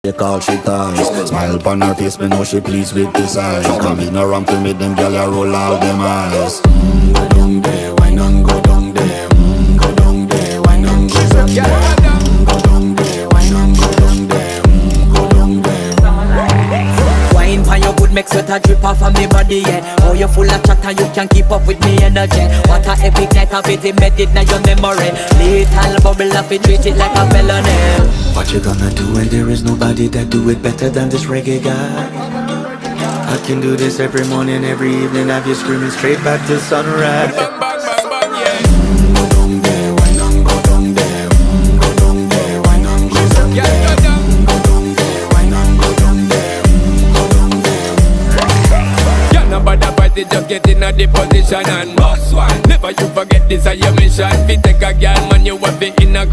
Take all she ties. Smile upon her face, me know she pleased with this eyes. Come in around to me, them gyal a roll out them eyes. Go down there, why not go down there? Go down there, why not go down there? Go down there, why not go down there? Go down there. Wine pan your good, make sweat a drip off of me body, yeah. Oh, you full of chatter, you can keep up with me energy. What a epic night of it, embedded in your memory. Little bubble up, it treat it like a felony. What you gonna do when there is nobody that do it better than this reggae guy? I can do this every morning, every evening, have you screaming straight back to sunrise. Go down there, why not go down there? Go down there, why not go down there? Go down there, why not go down there? Go down there. Yeah, nobody fight it, just get in a the position and boss one. Never you forget this is your mission. If you take a girl, man, you have it in a